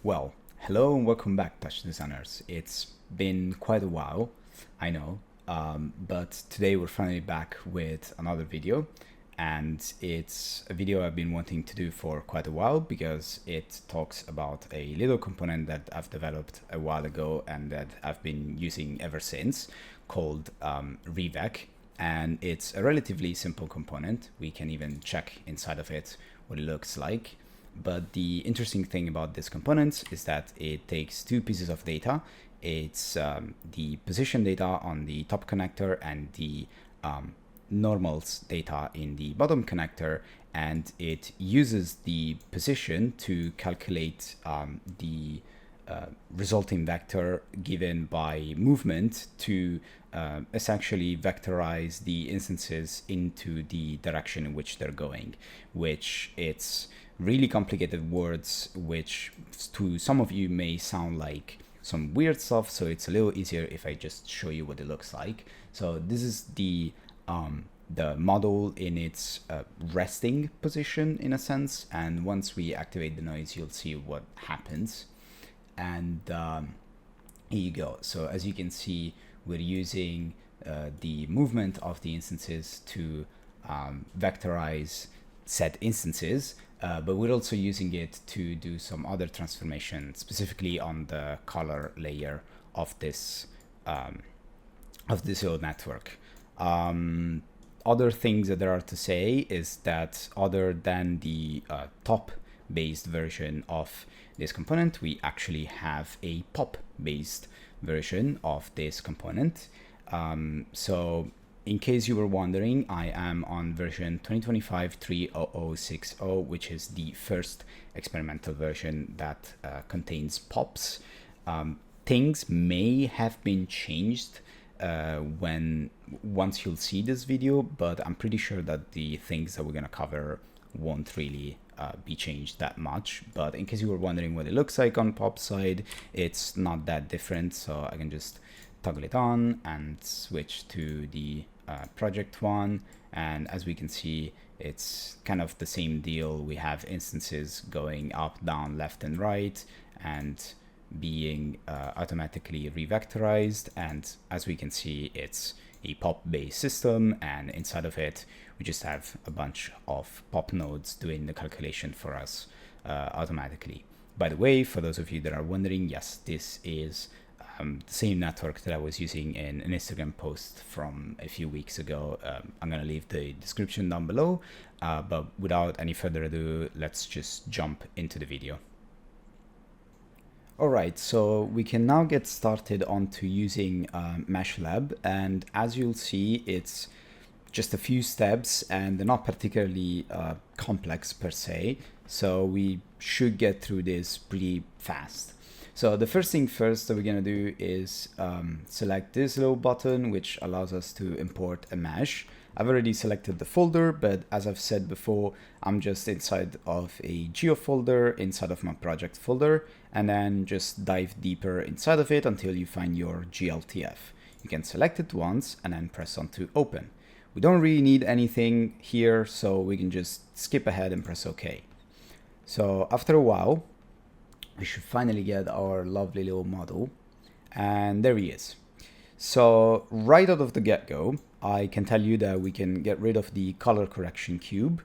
Well, hello and welcome back, Touch Designers. It's been quite a while, I know, but today we're finally back with another video, and it's a video I've been wanting to do for quite a while because it talks about a little component that I've developed a while ago and that I've been using ever since, called Revec. And it's a relatively simple component. We can even check inside of it what it looks like. But the interesting thing about this component is that it takes two pieces of data. It's the position data on the top connector and the normals data in the bottom connector, and it uses the position to calculate the resulting vector given by movement to essentially vectorize the instances into the direction in which they're going, which it's really complicated words, which to some of you may sound like some weird stuff. So it's a little easier if I just show you what it looks like. So this is the model in its resting position in a sense. And once we activate the noise, you'll see what happens. And here you go. So as you can see, we're using the movement of the instances to vectorize set instances, but we're also using it to do some other transformation, specifically on the color layer of this little network. Other things that there are to say is that other than the top-based version of this component, we actually have a pop-based version of this component. So in case you were wondering, I am on version 2025-30060, which is the first experimental version that contains pops. Things may have been changed once you'll see this video, but I'm pretty sure that the things that we're gonna cover won't really be changed that much. But in case you were wondering what it looks like on pop side, it's not that different. So I can just toggle it on and switch to the project one, and as we can see, it's kind of the same deal. We have instances going up, down, left, and right, and being automatically revectorized. And as we can see, it's a pop-based system, and inside of it we just have a bunch of pop nodes doing the calculation for us automatically. By the way, for those of you that are wondering, yes, this is the same network that I was using in an Instagram post from a few weeks ago. I'm gonna leave the description down below, but without any further ado, let's just jump into the video. Alright, so we can now get started onto using Meshlab, and as you'll see, it's just a few steps and they're not particularly complex per se, so we should get through this pretty fast. So the first thing first that we're gonna do is select this little button, which allows us to import a mesh. I've already selected the folder, but as I've said before, I'm just inside of a geo folder inside of my project folder, and then just dive deeper inside of it until you find your GLTF. You can select it once and then press on to open. We don't really need anything here, so we can just skip ahead and press OK. So after a while, we should finally get our lovely little model, and there he is. So right out of the get-go, I can tell you that we can get rid of the color correction cube.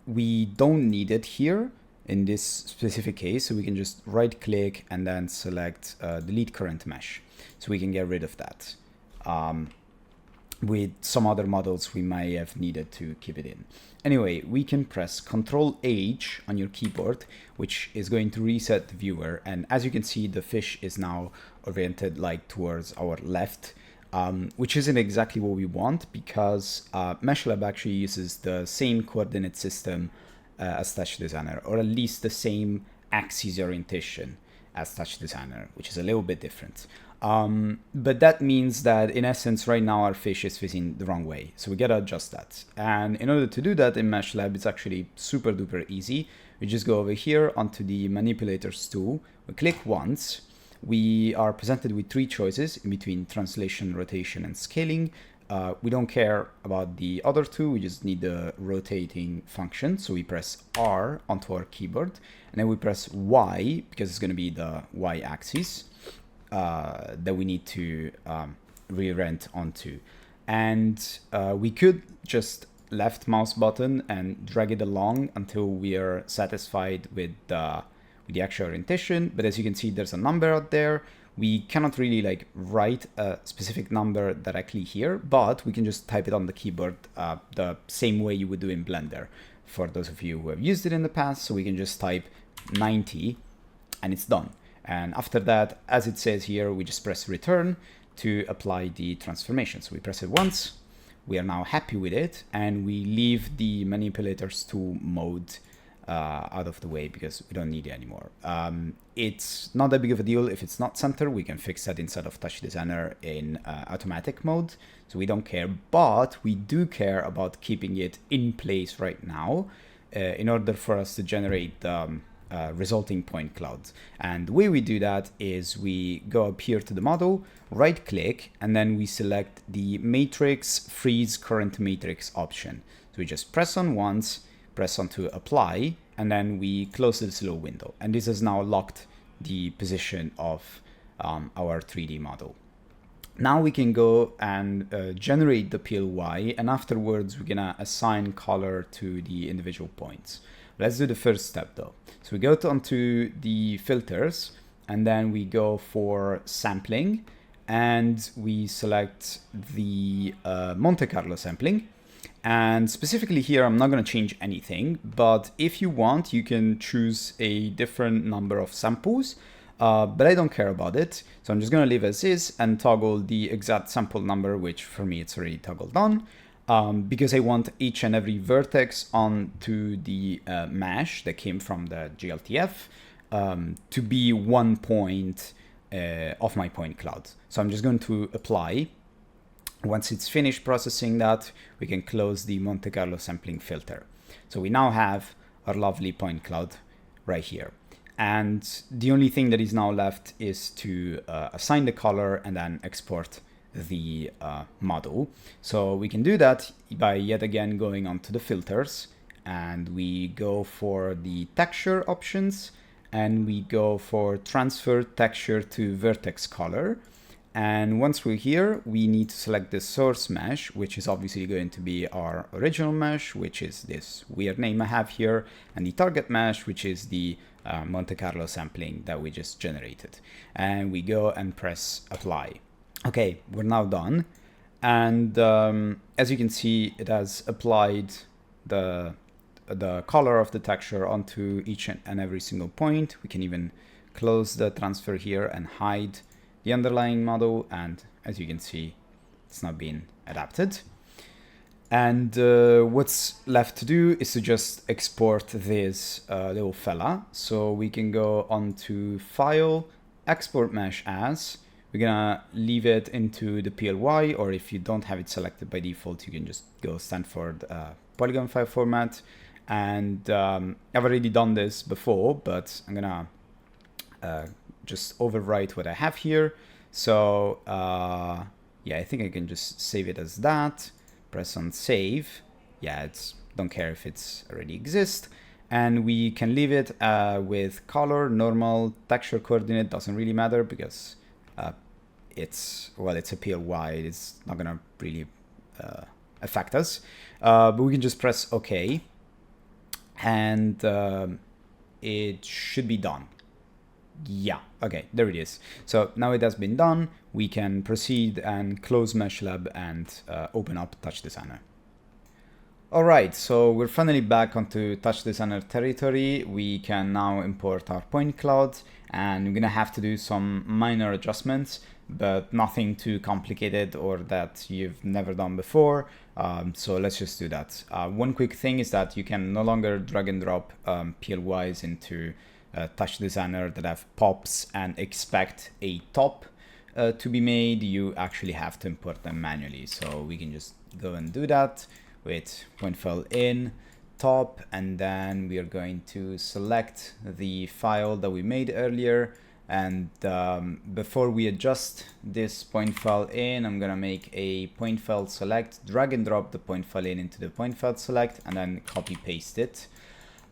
We don't need it here in this specific case, so we can just right click and then select delete current mesh. So we can get rid of that. With some other models, we may have needed to keep it in. Anyway, we can press Ctrl-H on your keyboard, which is going to reset the viewer. And as you can see, the fish is now oriented like towards our left, which isn't exactly what we want, because Meshlab actually uses the same coordinate system as TouchDesigner, or at least the same axis orientation as TouchDesigner, which is a little bit different. But that means that in essence right now our fish is facing the wrong way, so we gotta adjust that. And in order to do that in Meshlab, it's actually super duper easy. We just go over here onto the manipulators tool, we click once, we are presented with three choices in between translation, rotation, and scaling. we don't care about the other two. We just need the rotating function. So we press R onto our keyboard, and then we press Y because it's going to be the Y axis that we need to re-rent onto. And we could just left mouse button and drag it along until we are satisfied with the actual orientation. But as you can see, there's a number out there. We cannot really like write a specific number directly here, but we can just type it on the keyboard the same way you would do in Blender, for those of you who have used it in the past. So we can just type 90 and it's done. And after that, as it says here, we just press return to apply the transformation. So we press it once, we are now happy with it, and we leave the manipulators tool mode out of the way because we don't need it anymore. It's not that big of a deal if it's not centered. We can fix that inside of TouchDesigner in automatic mode, so we don't care, but we do care about keeping it in place right now in order for us to generate the resulting point clouds. And the way we do that is we go up here to the model, right click, and then we select the matrix freeze current matrix option. So we just press on once, press onto apply, and then we close this little window. And this has now locked the position of our 3D model. Now we can go and generate the PLY, and afterwards we're gonna assign color to the individual points. Let's do the first step though. So we go onto the filters, and then we go for sampling, and we select the Monte Carlo sampling. And specifically here, I'm not going to change anything, but if you want, you can choose a different number of samples, but I don't care about it. So I'm just going to leave as is and toggle the exact sample number, which for me, it's already toggled on, because I want each and every vertex onto the mesh that came from the GLTF to be 1 point of my point cloud. So I'm just going to apply. Once it's finished processing that, we can close the Monte Carlo sampling filter. So we now have our lovely point cloud right here. And the only thing that is now left is to assign the color and then export the model. So we can do that by yet again going onto the filters, and we go for the texture options, and we go for transfer texture to vertex color. And once we're here, we need to select the source mesh, which is obviously going to be our original mesh, which is this weird name I have here, and the target mesh, which is the Monte Carlo sampling that we just generated. And we go and press apply. Okay, we're now done. And as you can see, it has applied the color of the texture onto each and every single point. We can even close the transfer here and hide the underlying model, and as you can see, it's not being adapted. And what's left to do is to just export this little fella. So we can go onto File, Export Mesh As. We're gonna leave it into the PLY, or if you don't have it selected by default, you can just go standard polygon file format. And I've already done this before, but I'm gonna just overwrite what I have here. So yeah, I think I can just save it as that. Press on save. Yeah, don't care if it's already exists. And we can leave it with color, normal, texture coordinate, doesn't really matter because it's a PLY, it's not gonna really affect us. But we can just press OK, and it should be done. Yeah, okay, there it is. So now it has been done, we can proceed and close Meshlab and open up TouchDesigner. All right, so we're finally back onto TouchDesigner territory. We can now import our point cloud, and we're gonna have to do some minor adjustments, but nothing too complicated or that you've never done before. So let's just do that. One quick thing is that you can no longer drag and drop PLYs into TouchDesigner that have pops and expect a top to be made. You actually have to import them manually. So we can just go and do that with point file in top, and then we are going to select the file that we made earlier, And before we adjust this point file in, I'm gonna make a point file select, drag and drop the point file in into the point file select, and then copy paste it.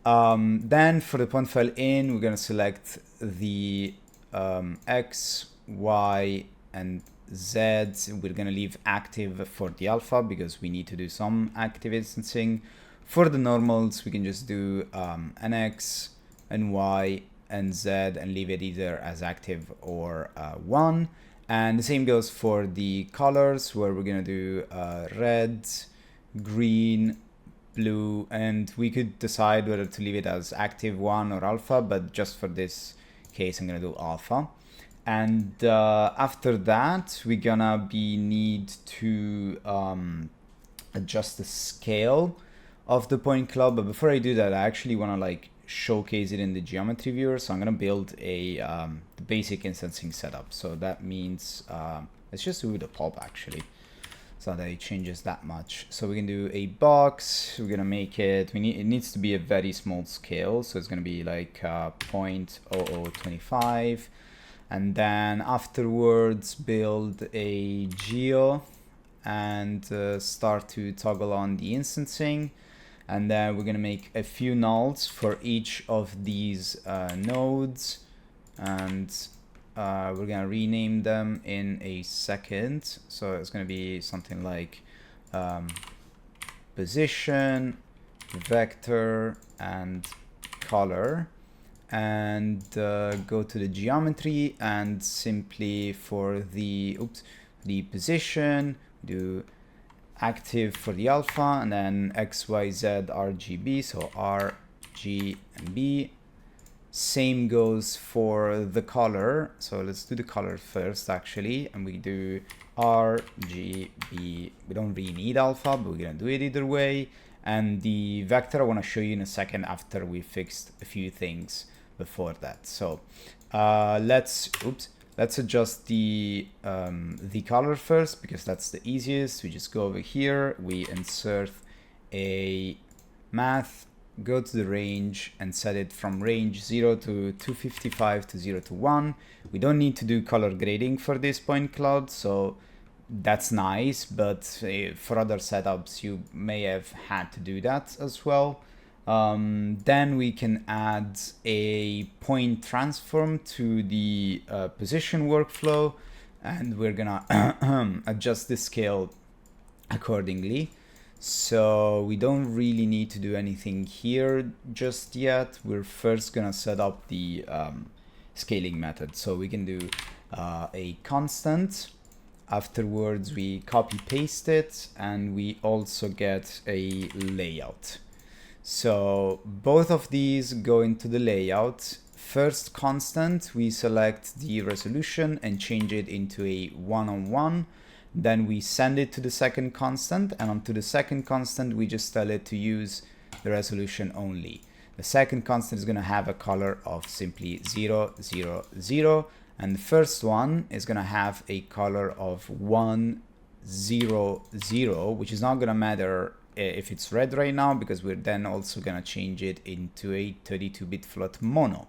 Then for the point file in, we're gonna select the X, Y, and Z. We're gonna leave active for the alpha because we need to do some active instancing. For the normals, we can just do an X, and Y, and Z, and leave it either as active or 1. And the same goes for the colors, where we're gonna do red, green, blue, and we could decide whether to leave it as active 1 or alpha, but just for this case I'm gonna do alpha. And after that we're gonna need to adjust the scale of the point cloud. But before I do that, I actually want to like showcase it in the geometry viewer. So I'm gonna build a basic instancing setup. So that means let's just do the pop actually, so that it changes that much. So we can do a box. We're gonna make it. It needs to be a very small scale. So it's gonna be like 0.0025, and then afterwards build a geo and start to toggle on the instancing. And then we're gonna make a few nulls for each of these nodes, and we're gonna rename them in a second. So it's gonna be something like position, vector, and color. And go to the geometry, and simply for the position, do active for the alpha, and then X, Y, Z, RGB, so R, G, and B. Same goes for the color. So let's do the color first actually, and we do R, G, B. We don't really need alpha, but we're gonna do it either way. And the vector I want to show you in a second after we fixed a few things before that. So let's adjust the color first, because that's the easiest. We just go over here, we insert a math, go to the range and set it from range 0 to 255 to 0 to 1. We don't need to do color grading for this point cloud, so that's nice, but for other setups you may have had to do that as well. Then we can add a point transform to the position workflow, and we're gonna adjust the scale accordingly. So we don't really need to do anything here just yet. We're first gonna set up the scaling method. So we can do a constant. Afterwards we copy paste it, and we also get a layout. So both of these go into the layout. First constant, we select the resolution and change it into a 1:1. Then we send it to the second constant, and onto the second constant we just tell it to use the resolution only. The second constant is going to have a color of simply 0, 0, 0, and the first one is going to have a color of 1, 0, 0, which is not going to matter if it's red right now, because we're then also going to change it into a 32-bit float mono.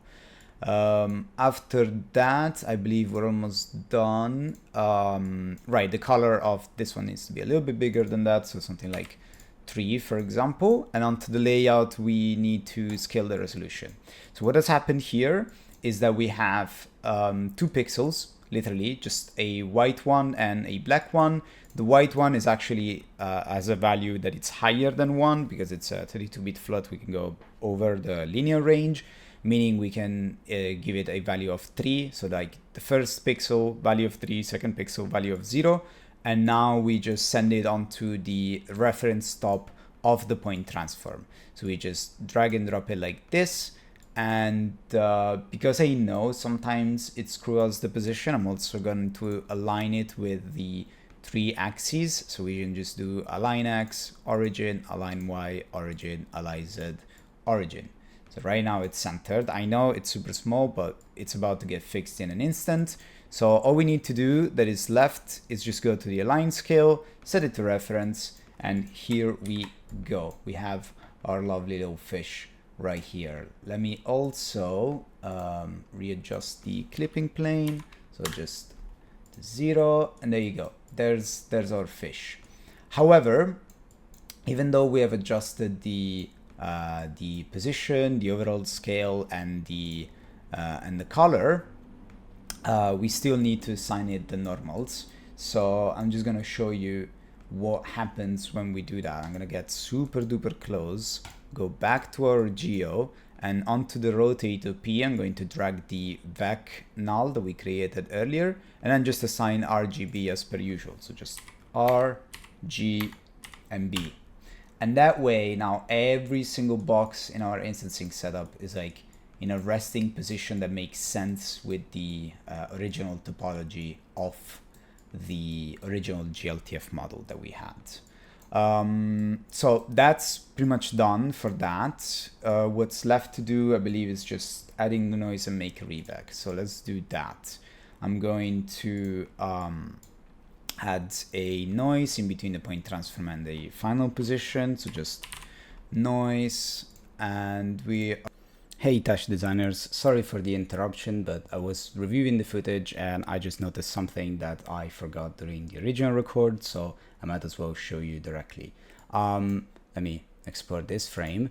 After that, I believe we're almost done. Right, the color of this one needs to be a little bit bigger than that, so something like 3, for example. And onto the layout, we need to scale the resolution. So what has happened here is that we have 2 pixels, literally just a white one and a black one. The white one is actually has a value that it's higher than 1, because it's a 32-bit float. We can go over the linear range, meaning we can give it a value of 3. So like the first pixel value of 3, second pixel value of 0. And now we just send it onto the reference top of the point transform. So we just drag and drop it like this. And because I know sometimes it screws the position, I'm also going to align it with the 3 axes. So we can just do align X, origin, align Y, origin, align Z, origin. So right now it's centered. I know it's super small, but it's about to get fixed in an instant. So all we need to do that is left is just go to the align scale, set it to reference, and here we go. We have our lovely little fish right here. Let me also readjust the clipping plane. So just to 0, and there you go. There's our fish. However, even though we have adjusted the position, the overall scale, and the color, we still need to assign it the normals. So I'm just gonna show you what happens when we do that. I'm gonna get super duper close, go back to our geo, and onto the rotate OP, I'm going to drag the vec null that we created earlier, and then just assign RGB as per usual. So just R, G, and B. And that way, now every single box in our instancing setup is like in a resting position that makes sense with the original topology of the original GLTF model that we had. So that's pretty much done for that. What's left to do, I believe, is just adding the noise and make a revec. So let's do that. I'm going to add a noise in between the point transform and the final position. So just noise, and Hey TouchDesigners, sorry for the interruption, but I was reviewing the footage and I just noticed something that I forgot during the original record, so I might as well show you directly. Let me export this frame.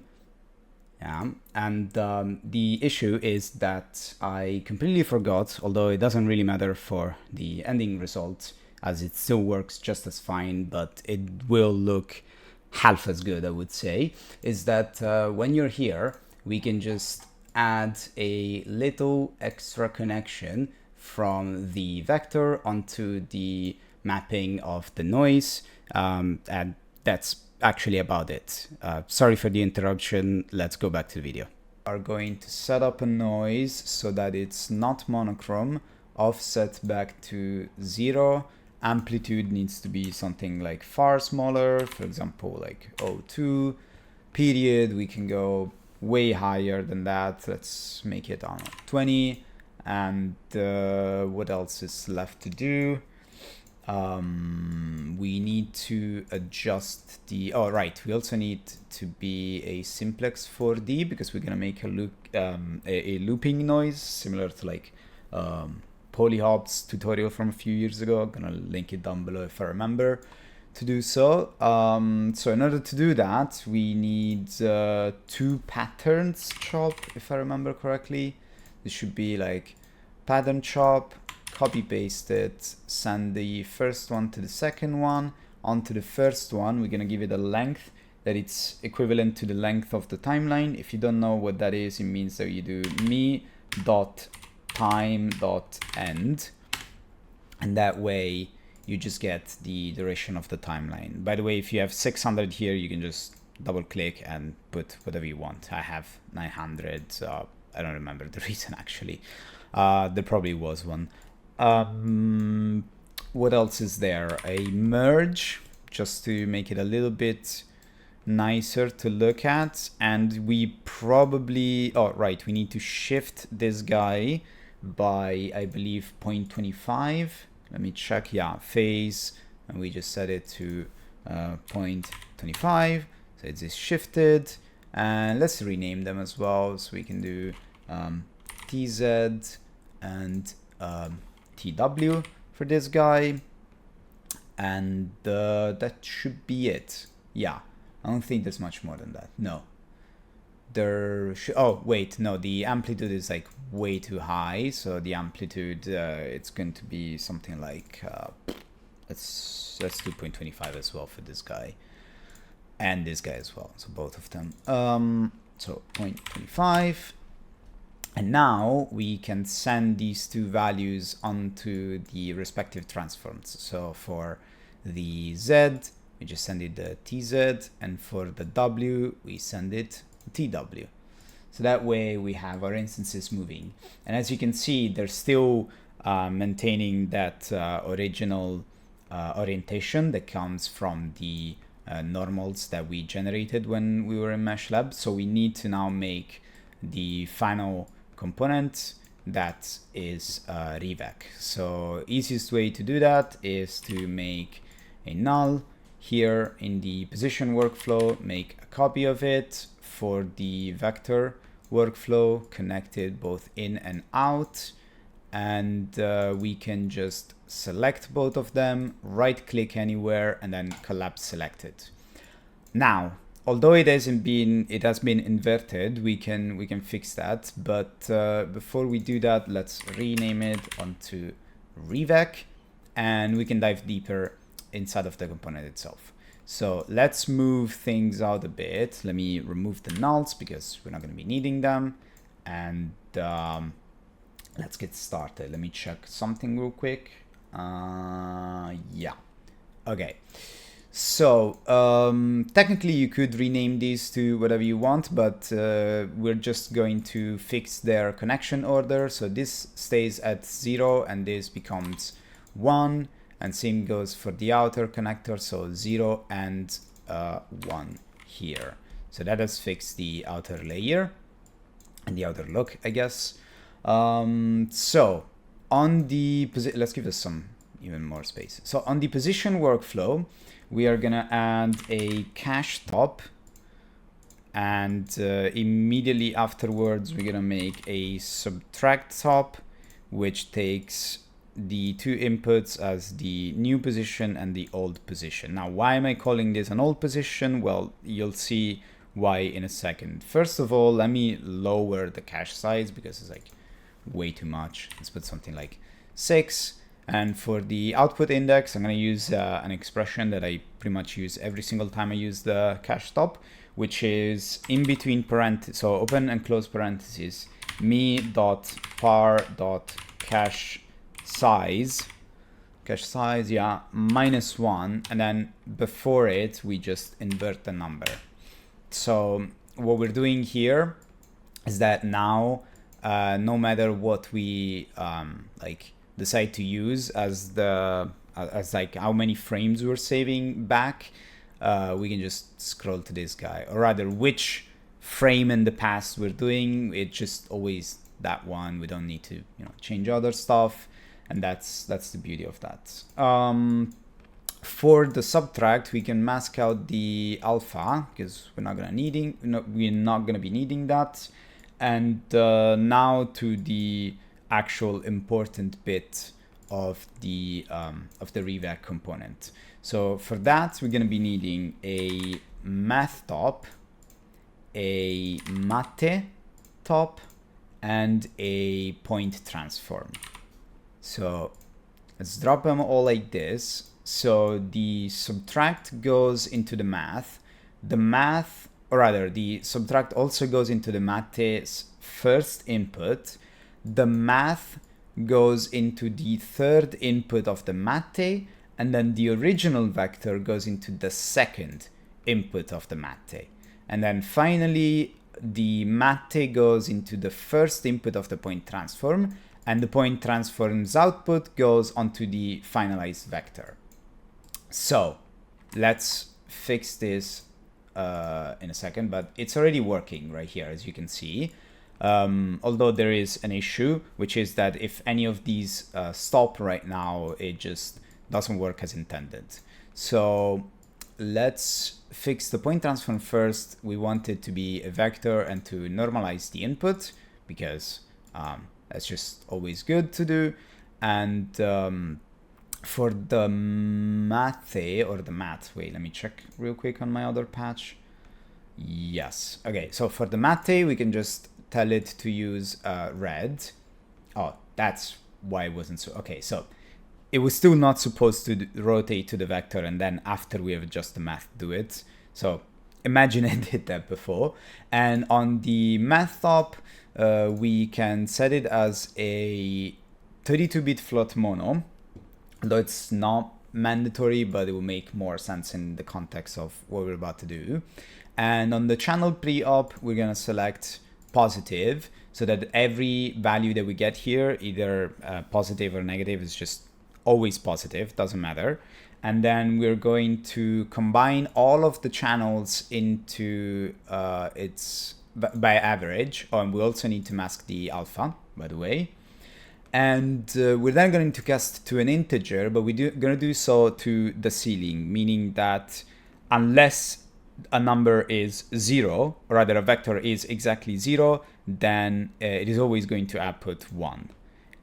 Yeah, and the issue is that I completely forgot, although it doesn't really matter for the ending result, as it still works just as fine, but it will look half as good, I would say, is that when you're here, we can just add a little extra connection from the vector onto the mapping of the noise, and that's actually about it. Sorry for the interruption, let's go back to the video. We are going to set up a noise so that it's not monochrome, offset back to 0, amplitude needs to be something like far smaller, for example like 0.2, period, we can go way higher than that. Let's make it on 20. And what else is left to do? We need to adjust the, oh right, we also need to be a simplex 4D because we're gonna make a loop, a looping noise similar to like Polyhop's tutorial from a few years ago. I'm gonna link it down below if I remember to do so. So in order to do that, we need 2 patterns chop, if I remember correctly. This should be like pattern chop, copy paste it, send the first one to the second one. Onto the first one, we're gonna give it a length that it's equivalent to the length of the timeline. If you don't know what that is, it means that you do me.time.end, and that way you just get the duration of the timeline. By the way, if you have 600 here, you can just double click and put whatever you want. I have 900, I don't remember the reason actually. There probably was one. What else is there? A merge, just to make it a little bit nicer to look at. And we probably, oh right, we need to shift this guy by, I believe, 0.25. Let me check, yeah, phase, and we just set it to 0.25, so it's shifted, and let's rename them as well, so we can do TZ and TW for this guy, and that should be it. Yeah, I don't think there's much more than that, no. Oh wait, no, the amplitude is like way too high, so the amplitude it's going to be something like let's do 0.25 as well for this guy and this guy as well, so both of them. So 0.25, and now we can send these 2 values onto the respective transforms. So for the Z, we just send it the TZ, and for the W, we send it TW. So that way we have our instances moving. And as you can see, they're still maintaining that original orientation that comes from the normals that we generated when we were in Meshlab. So we need to now make the final component that is revec. So easiest way to do that is to make a null here in the position workflow, make a copy of it. For the vector, workflow connected both in and out. And we can just select both of them, right click anywhere, and then collapse selected. Now, although it has been inverted, we can fix that. But before we do that, let's rename it onto Revec, and we can dive deeper inside of the component itself. So let's move things out a bit. Let me remove the nulls because we're not going to be needing them. And let's get started. Let me check something real quick. Yeah. Okay. So technically you could rename these to whatever you want, but we're just going to fix their connection order. So this stays at 0 and this becomes 1, and same goes for the outer connector. So 0 and 1 here. So that has fixed the outer layer and the outer look, I guess. So on the let's give this some even more space. So on the position workflow, we are gonna add a cache top, and immediately afterwards we're gonna make a subtract top, which takes the two inputs as the new position and the old position. Now, why am I calling this an old position? Well, you'll see why in a second. First of all, let me lower the cache size because it's like way too much. Let's put something like 6. And for the output index, I'm going to use an expression that I pretty much use every single time I use the cache top, which is in between parentheses, so open and close parentheses, me.par.cache size, yeah, -1, and then before it, we just invert the number. So what we're doing here is that now, no matter what we like decide to use as like how many frames we're saving back, we can just scroll to this guy, or rather which frame in the past we're doing. It's just always that one. We don't need to change other stuff, and that's the beauty of that. For the subtract, we can mask out the alpha because we're not gonna be needing that. And now to the actual important bit of the Revec component. So for that, we're going to be needing a math top, a mate top, and a point transform. So let's drop them all like this. So the subtract goes into the math. The subtract also goes into the mate's first input. The math goes into the third input of the mate, and then the original vector goes into the second input of the mate. And then finally, the mate goes into the first input of the point transform, and the point transform's output goes onto the finalized vector. So let's fix this in a second, but it's already working right here, as you can see. Although there is an issue, which is that if any of these stop right now, it just doesn't work as intended. So let's fix the point transform first. We want it to be a vector and to normalize the input, because that's just always good to do. And for the math, wait, let me check real quick on my other patch. Yes. Okay, so for the math, we can just tell it to use red. Oh, that's why it wasn't so. Okay, so it was still not supposed to rotate to the vector, and then after we have adjusted the math, do it. So imagine I did that before. And on the math top, we can set it as a 32-bit float mono, although it's not mandatory, but it will make more sense in the context of what we're about to do. And on the channel pre-op, we're gonna select positive, so that every value that we get here, either positive or negative, is just always positive, doesn't matter. And then we're going to combine all of the channels into by average. Oh, and we also need to mask the alpha, by the way. And we're then going to cast to an integer, but we're going to do so to the ceiling, meaning that unless a number is 0, or rather a vector is exactly 0, then it is always going to output 1.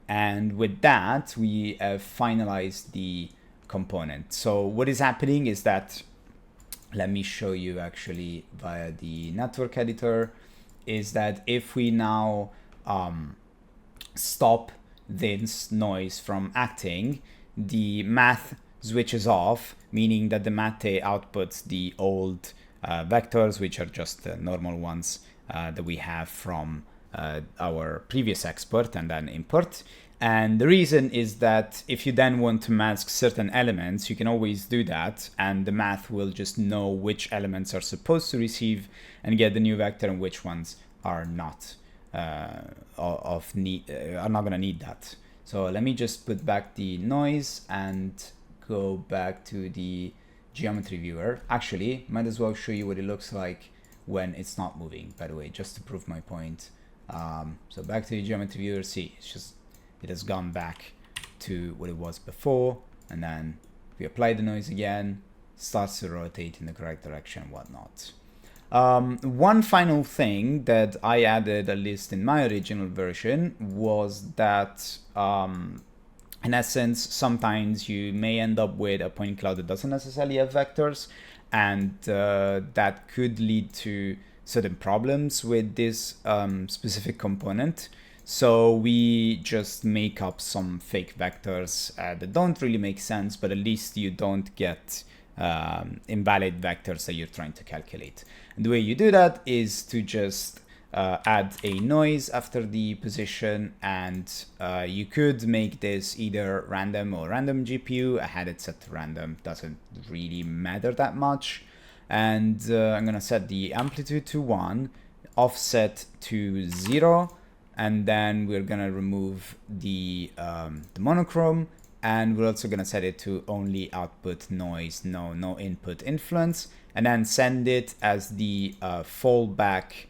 And with that, we have finalized the component. So what is happening is that, let me show you actually via the network editor, is that if we now stop this noise from acting, the math switches off, meaning that the math outputs the old vectors, which are just the normal ones that we have from our previous export and then import. And the reason is that if you then want to mask certain elements, you can always do that, and the math will just know which elements are supposed to receive and get the new vector and which ones are not are not going to need that. So let me just put back the noise and go back to the geometry viewer. Actually, might as well show you what it looks like when it's not moving, by the way, just to prove my point. So back to the geometry viewer, see, it has gone back to what it was before, and then we apply the noise again, starts to rotate in the correct direction and whatnot. One final thing that I added, at least in my original version, was that in essence, sometimes you may end up with a point cloud that doesn't necessarily have vectors, and that could lead to certain problems with this specific component. So we just make up some fake vectors that don't really make sense, but at least you don't get invalid vectors that you're trying to calculate. And the way you do that is to just add a noise after the position, and you could make this either random or random GPU. I had it set to random, doesn't really matter that much. And I'm gonna set the amplitude to 1, offset to 0, and then we're gonna remove the monochrome, and we're also gonna set it to only output noise, no input influence, and then send it as the fallback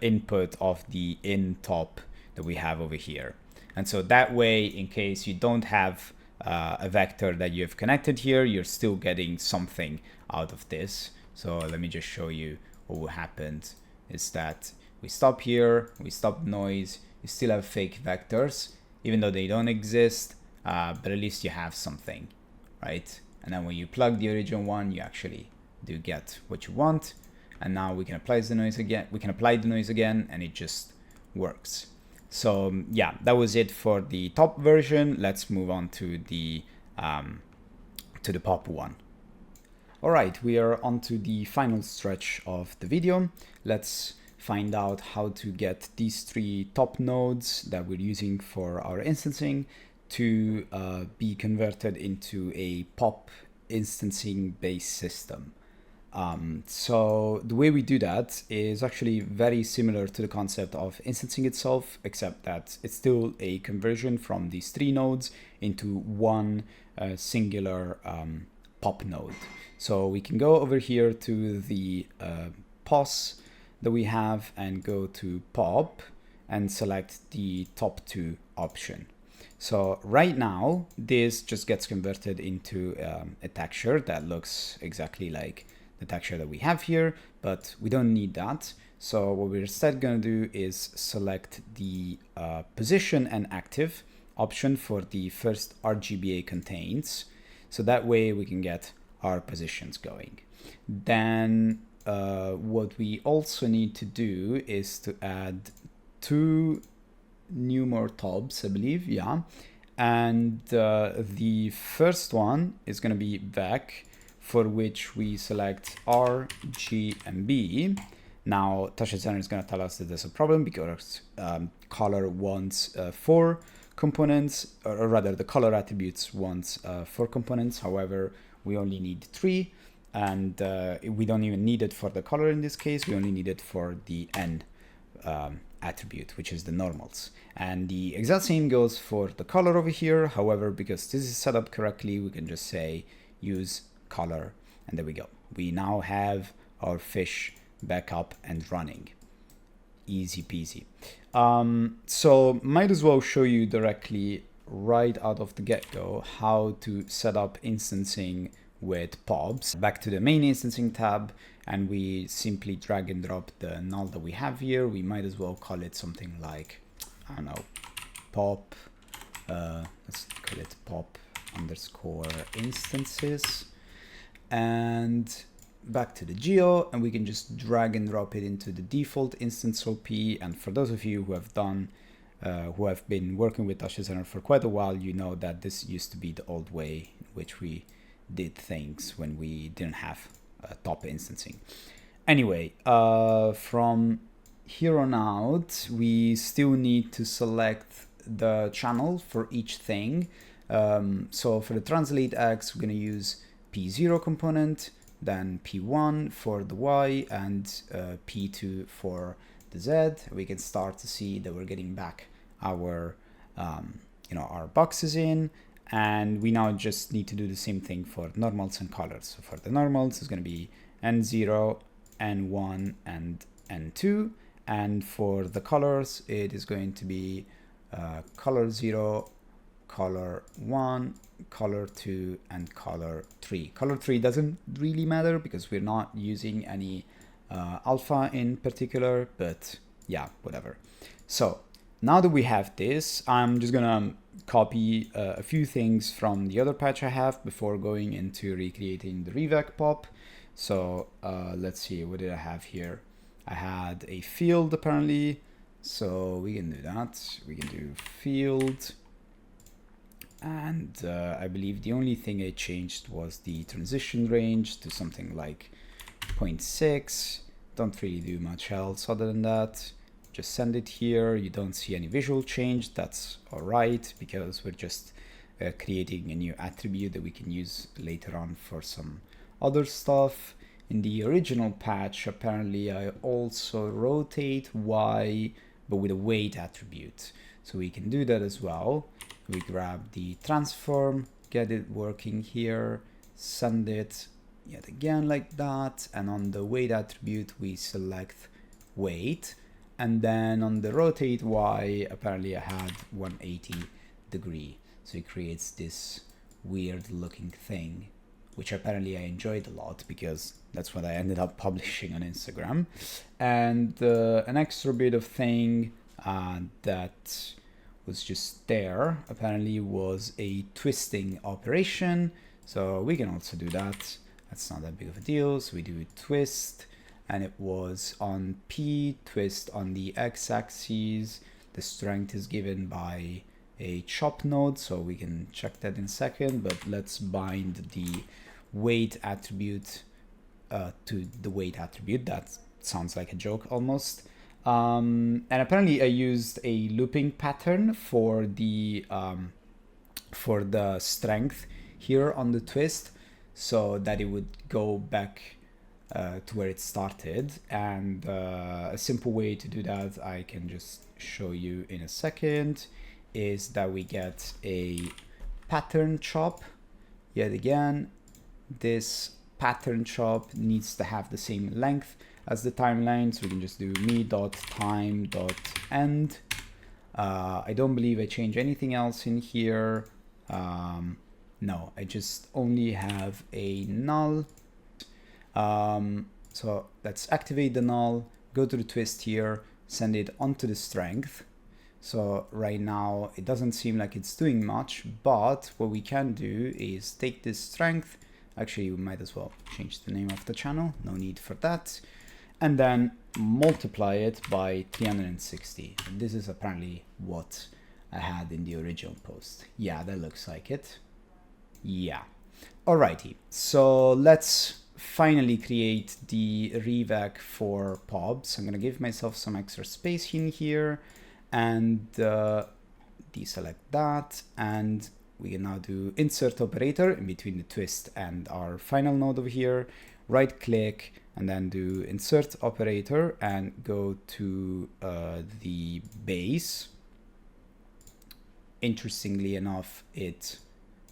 input of the in top that we have over here. And so that way, in case you don't have a vector that you have connected here, you're still getting something out of this. So let me just show you what happened. Is that we stop here, we stop noise, you still have fake vectors, even though they don't exist, but at least you have something, right? And then when you plug the original one, you actually do get what you want. And now we can apply the noise again, and it just works. So yeah, that was it for the top version. Let's move on to the pop one. All right, we are on to the final stretch of the video. Let's find out how to get these 3 top nodes that we're using for our instancing to be converted into a pop instancing based system. So the way we do that is actually very similar to the concept of instancing itself, except that it's still a conversion from these 3 nodes into one singular pop node. So we can go over here to the POS that we have and go to pop and select the top 2 option. So right now, this just gets converted into a texture that looks exactly like the texture that we have here, but we don't need that. So what we're instead going to do is select the position and active option for the first RGBA contains. So that way we can get our positions going. Then what we also need to do is to add 2 new more tabs, I believe, yeah. And the first one is going to be Vec, for which we select R, G, and B. Now, TouchDesigner is going to tell us that there's a problem because color wants 4 components, or rather the color attributes wants 4 components. However, we only need 3, and we don't even need it for the color in this case. We only need it for the N attribute, which is the normals. And the exact same goes for the color over here. However, because this is set up correctly, we can just say use color, and there we go. We now have our fish back up and running. Easy peasy. So might as well show you directly right out of the get-go how to set up instancing with pobs. Back to the main instancing tab, and we simply drag and drop the null that we have here. We might as well call it something like, I don't know, pop, let's call it pop underscore instances, and back to the geo, and we can just drag and drop it into the default instance OP. And for those of you who have done who have been working with TouchDesigner for quite a while, you know that this used to be the old way in which we did things when we didn't have top instancing. Anyway, from here on out, we still need to select the channel for each thing. So for the translate X, we're going to use P0 component, then P1 for the Y, and P2 for the Z. We can start to see that we're getting back our our boxes in, and we now just need to do the same thing for normals and colors. So for the normals, it's going to be N0, N1, and N2, and for the colors, it is going to be color 0, color 1, color 2, and color 3. Color 3 doesn't really matter because we're not using any alpha in particular, but yeah, whatever. So now that we have this, I'm just gonna copy a few things from the other patch I have before going into recreating the Revec pop. So let's see, what did I have here? I had a field apparently, so we can do that. We can do field, and I believe the only thing I changed was the transition range to something like 0.6. Don't really do much else other than that. Just send it here. You don't see any visual change. That's all right, because we're just creating a new attribute that we can use later on for some other stuff. In the original patch, apparently I also rotate Y, but with a weight attribute. So we can do that as well. We grab the transform, get it working here, send it yet again like that, and on the weight attribute we select weight, and then on the rotate Y, apparently I had 180 degree, so it creates this weird looking thing, which apparently I enjoyed a lot because that's what I ended up publishing on Instagram. And an extra bit of thing that was just there apparently was a twisting operation, so we can also do that. That's not that big of a deal. So we do twist, and it was on P, twist on the x-axis. The strength is given by a chop node, so we can check that in a second, but let's bind the weight attribute to the weight attribute. That sounds like a joke almost. And apparently I used a looping pattern for the strength here on the twist, so that it would go back to where it started. And a simple way to do that, I can just show you in a second, is that we get a pattern chop. Yet again, this pattern chop needs to have the same length as the timeline, so we can just do me.time.end. I don't believe I change anything else in here. No, I just only have a null. So let's activate the null, go to the twist here, send it onto the strength. So right now it doesn't seem like it's doing much, but what we can do is take this strength. Actually, we might as well change the name of the channel, no need for that, and then multiply it by 360. And this is apparently what I had in the original post. Yeah, that looks like it. Yeah. Alrighty, so let's finally create the Revec for pobs. I'm gonna give myself some extra space in here and deselect that, and we can now do insert operator in between the twist and our final node over here. Right click and then do insert operator and go to the base. Interestingly enough, it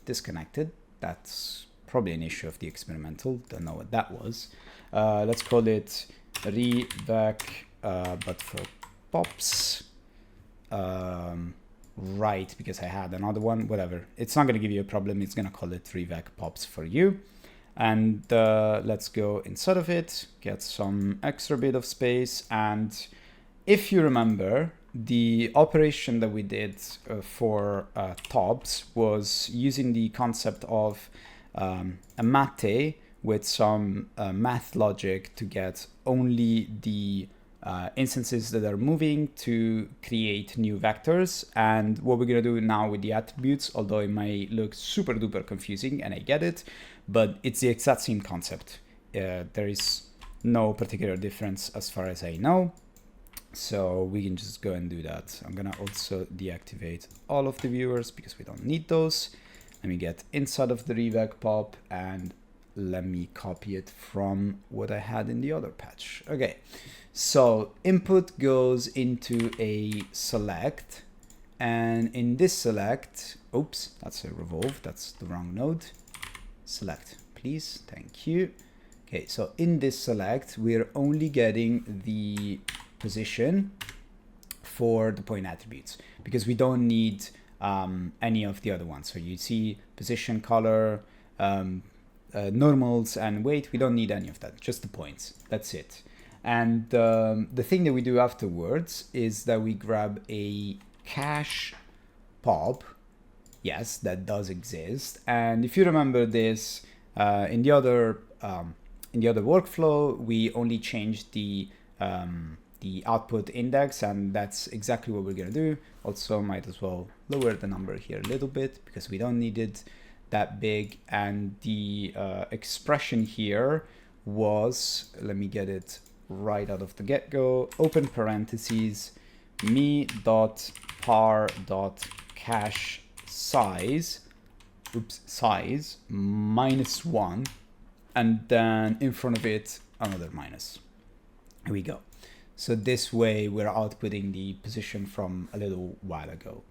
disconnected. That's probably an issue of the experimental. Don't know what that was. Let's call it Revec, but for pops. Right, because I had another one, whatever. It's not going to give you a problem. It's going to call it Revec pops for you. And let's go inside of it, get some extra bit of space. And if you remember, the operation that we did for tops was using the concept of a mate with some math logic to get only the instances that are moving to create new vectors. And what we're going to do now with the attributes, although it might look super duper confusing, and I get it, but it's the exact same concept. There is no particular difference as far as I know. So we can just go and do that. I'm gonna also deactivate all of the viewers because we don't need those. Let me get inside of the revec pop and let me copy it from what I had in the other patch. Okay, so input goes into a select, and in this select, oops, that's a revolve, that's the wrong node. Select, please, thank you. Okay, so in this select, we're only getting the position for the point attributes because we don't need any of the other ones. So you see position, color, normals, and weight. We don't need any of that, just the points. That's it. And the thing that we do afterwards is that we grab a cache pop. Yes, that does exist. And if you remember this, in the other workflow, we only changed the output index, and that's exactly what we're gonna do. Also, might as well lower the number here a little bit because we don't need it that big. And the expression here was, let me get it right out of the get-go, open parentheses, me.par.cache size, size -1, and then in front of it another minus. Here we go. So this way we're outputting the position from a little while ago.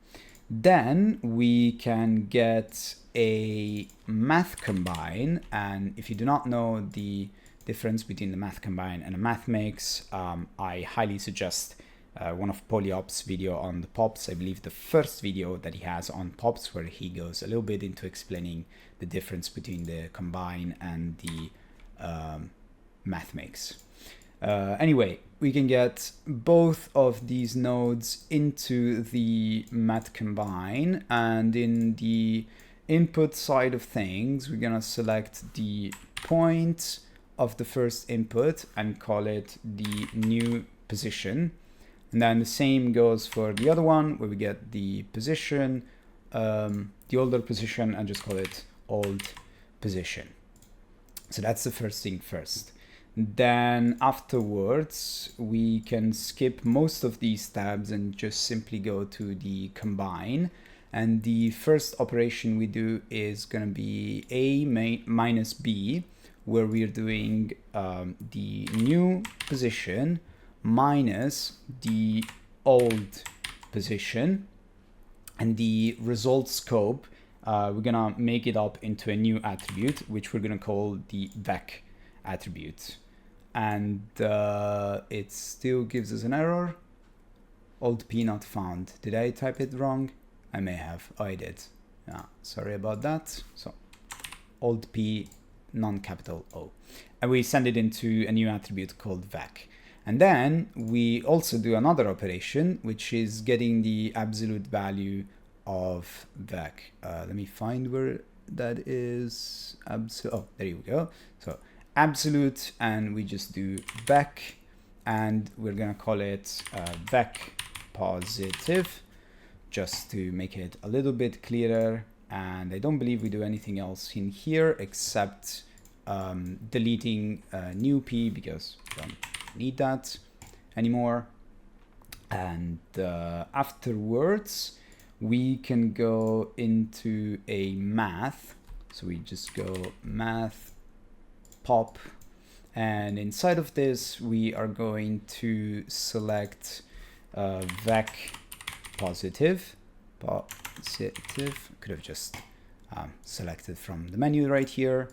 Then we can get a math combine, and if you do not know the difference between the math combine and a math mix, I highly suggest one of Polyop's video on the pops. I believe the first video that he has on pops, where he goes a little bit into explaining the difference between the combine and the math mix. Anyway, we can get both of these nodes into the math combine, and in the input side of things, we're gonna select the point of the first input and call it the new position. And then the same goes for the other one, where we get the position, the older position, and just call it old position. So that's the first thing first. Then afterwards, we can skip most of these tabs and just simply go to the combine. And the first operation we do is going to be A minus B, where we're doing the new position minus the old position, and the result scope, we're gonna make it up into a new attribute, which we're gonna call the vec attribute. And it still gives us an error. Old P not found. Did I type it wrong? I may have. Oh, I did. Yeah, sorry about that. So old P non-capital O, and we send it into a new attribute called vec. And then we also do another operation, which is getting the absolute value of vec. Let me find where that is. Oh, there you go. So absolute, and we just do vec, and we're gonna call it vec positive, just to make it a little bit clearer. And I don't believe we do anything else in here except deleting new P, because we don't need that anymore. And afterwards we can go into a math. So we just go math pop, and inside of this we are going to select vec positive. Could have just selected from the menu right here.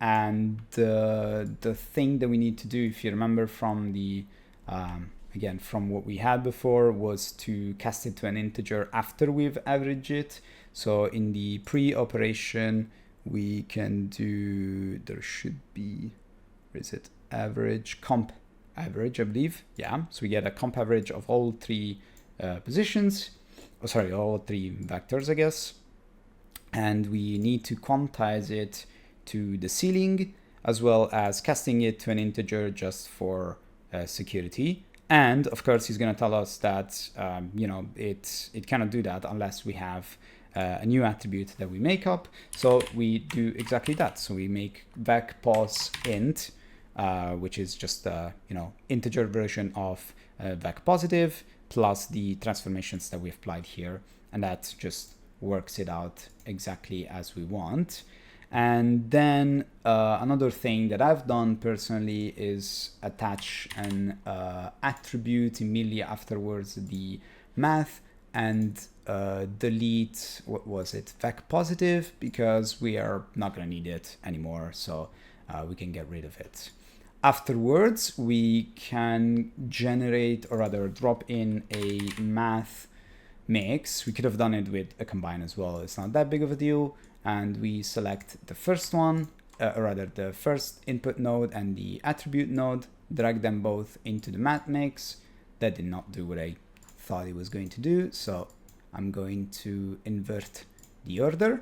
And the thing that we need to do, if you remember from the again from what we had before, was to cast it to an integer after we've averaged it. So in the pre-operation we can do, there should be, where is it? Average, comp average, I believe. Yeah, so we get a comp average of all three positions. Oh, sorry, all three vectors, I guess. And we need to quantize it to the ceiling, as well as casting it to an integer just for security. And of course, he's going to tell us that you know, it cannot do that unless we have a new attribute that we make up. So we do exactly that. So we make vecpos_int, which is just a you know, integer version of vecpositive plus the transformations that we applied here, and that just works it out exactly as we want. And then another thing that I've done personally is attach an attribute immediately afterwards the math and delete, what was it, vecpositive, because we are not going to need it anymore, so we can get rid of it. Afterwards, we can generate, or rather drop in a math mix. We could have done it with a combine as well. It's not that big of a deal. And we select the first one, or rather the first input node and the attribute node, drag them both into the math mix. That did not do what I thought it was going to do. So I'm going to invert the order.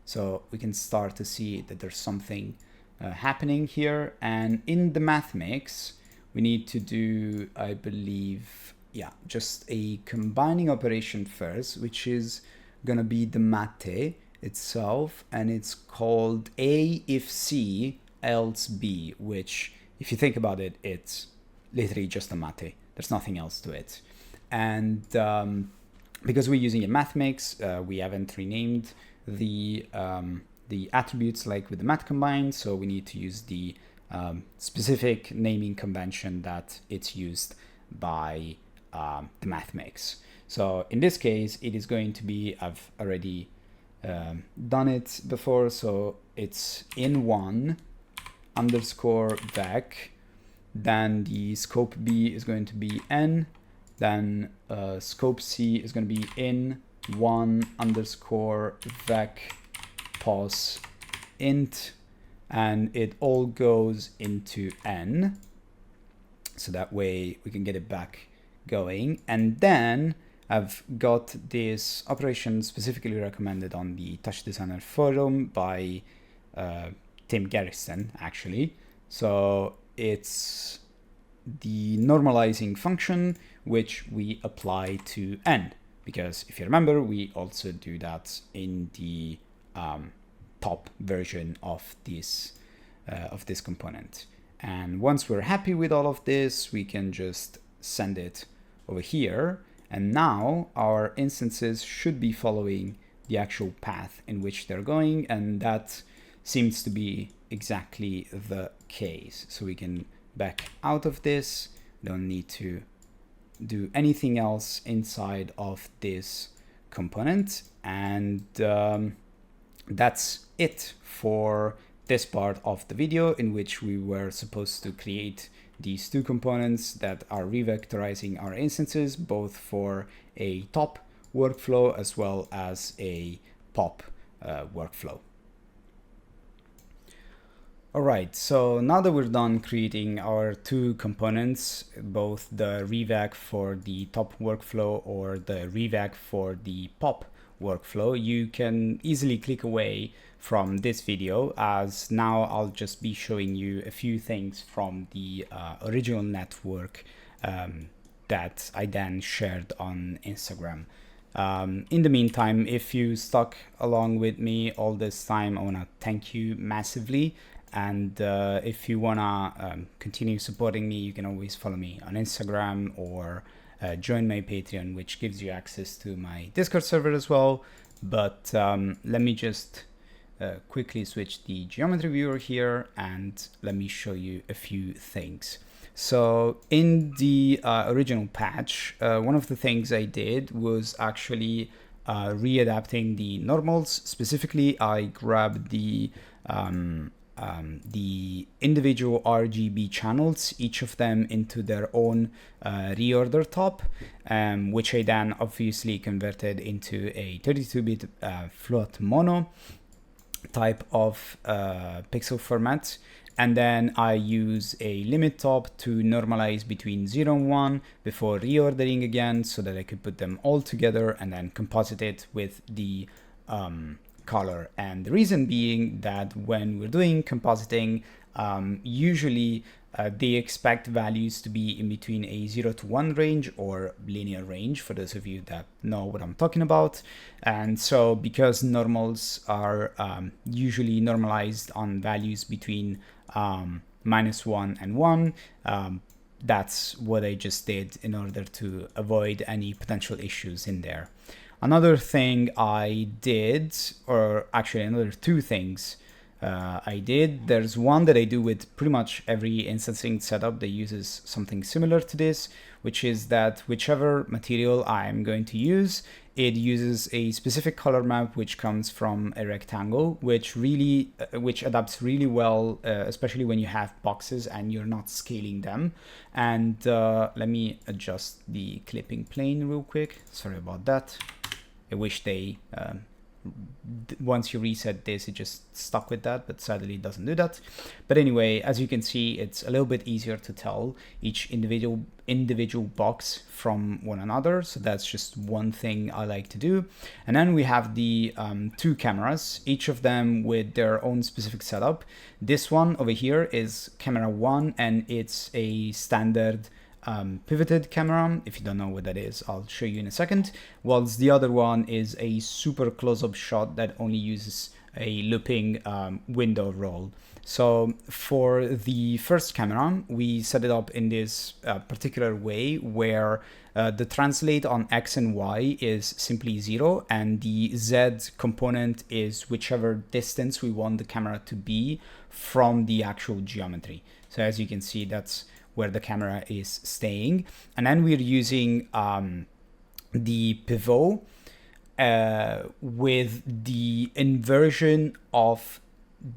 So we can start to see that there's something happening here. And in the math mix, we need to do, I believe, yeah, just a combining operation first, which is gonna be the mate itself, and it's called A if C else B, which if you think about it, it's literally just a mate. There's nothing else to it. And because we're using a math mix, we haven't renamed the attributes like with the math combine, so we need to use the specific naming convention that it's used by the math mix. So in this case, it is going to be, I've already done it before, so it's in1 underscore vec, then the scope B is going to be n, then scope C is going to be in1 underscore vec pos int, and it all goes into n, so that way we can get it back going. And then I've got this operation specifically recommended on the TouchDesigner forum by Tim Garrison, actually. So it's the normalizing function, which we apply to n, because if you remember, we also do that in the top version of this component. And once we're happy with all of this, we can just send it over here. And now our instances should be following the actual path in which they're going. And that seems to be exactly the case. So we can back out of this. Don't need to do anything else inside of this component. And that's it for this part of the video, in which we were supposed to create these two components that are revectorizing our instances, both for a top workflow as well as a pop workflow. All right, so now that we're done creating our two components, both the revec for the top workflow or the revec for the pop workflow, you can easily click away from this video, as now I'll just be showing you a few things from the original network that I then shared on Instagram. In the meantime, if you stuck along with me all this time, I want to thank you massively. And if you want to continue supporting me, you can always follow me on Instagram or join my Patreon, which gives you access to my Discord server as well. But let me just quickly switch the geometry viewer here and let me show you a few things. So in the original patch, one of the things I did was actually readapting the normals. Specifically, I grabbed the individual RGB channels, each of them into their own reorder top, which I then obviously converted into a 32-bit float mono. type of pixel format. And then I use a limit top to normalize between 0 and 1 before reordering again, so that I could put them all together and then composite it with the color. And the reason being that when we're doing compositing, usually they expect values to be in between a 0 to 1 range or linear range, for those of you that know what I'm talking about. And so because normals are usually normalized on values between -1 and 1, that's what I just did in order to avoid any potential issues in there. Another thing I did, or actually another two things I did. There's one that I do with pretty much every instancing setup that uses something similar to this, which is that whichever material I'm going to use, it uses a specific color map which comes from a rectangle, which adapts really well, especially when you have boxes and you're not scaling them. And let me adjust the clipping plane real quick. Sorry about that. I wish they once you reset this, it just stuck with that, but sadly it doesn't do that. But anyway, as you can see, it's a little bit easier to tell each individual box from one another. So that's just one thing I like to do. And then we have the two cameras, each of them with their own specific setup. This one over here is camera 1, and it's a standard pivoted camera. If you don't know what that is, I'll show you in a second. Whilst the other one is a super close-up shot that only uses a looping window roll. So for the first camera, we set it up in this particular way where the translate on X and Y is simply 0, and the Z component is whichever distance we want the camera to be from the actual geometry. So as you can see, that's where the camera is staying. And then we're using the pivot with the inversion of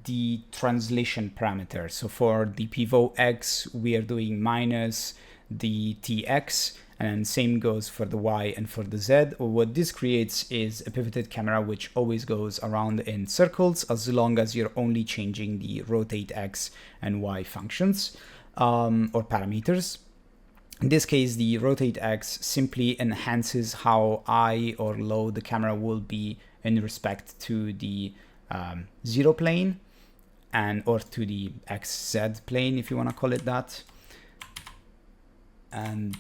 the translation parameter. So for the pivot X, we are doing minus the TX, and same goes for the Y and for the Z. What this creates is a pivoted camera which always goes around in circles, as long as you're only changing the rotate X and Y functions. Or parameters. In this case, the rotate X simply enhances how high or low the camera will be in respect to the 0 plane, or to the XZ plane, if you want to call it that. And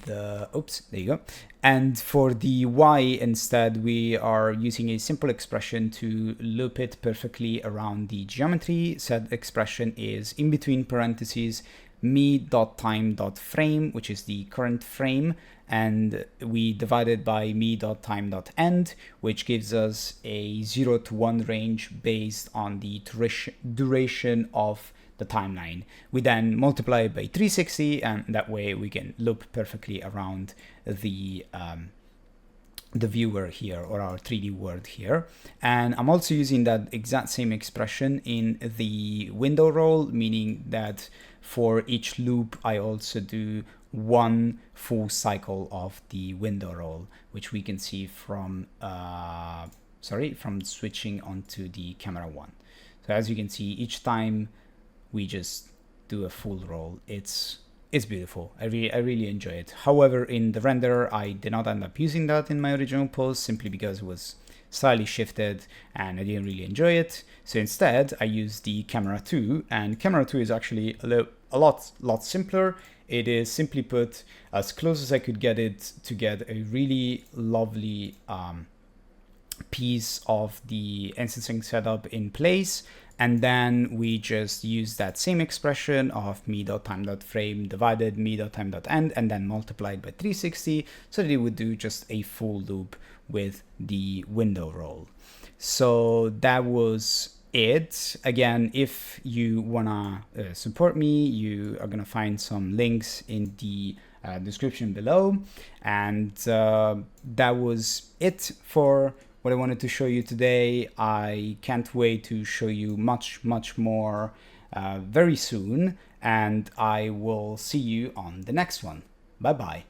oops, there you go. And for the Y instead, we are using a simple expression to loop it perfectly around the geometry. Said expression is in between parentheses me.time.frame, which is the current frame, and we divide it by me.time.end, which gives us a 0 to 1 range based on the duration of the timeline. We then multiply it by 360, and that way we can loop perfectly around the viewer here, or our 3D world here. And I'm also using that exact same expression in the window roll, meaning that for each loop I also do one full cycle of the window roll, which we can see from switching onto the camera 1. So as you can see, each time we just do a full roll, it's beautiful. I really enjoy it. However, in the render, I did not end up using that in my original post, simply because it was slightly shifted and I didn't really enjoy it. So instead, I used the camera 2, and camera 2 is actually a lot simpler. It is simply put as close as I could get it to get a really lovely piece of the instancing setup in place. And then we just use that same expression of me.time.frame divided me.time.end, and then multiplied by 360, so that it would do just a full loop with the window roll. So that was it. Again, if you wanna support me, you are gonna find some links in the description below. And that was it for what I wanted to show you today. I can't wait to show you much more very soon, and I will see you on the next one. Bye bye.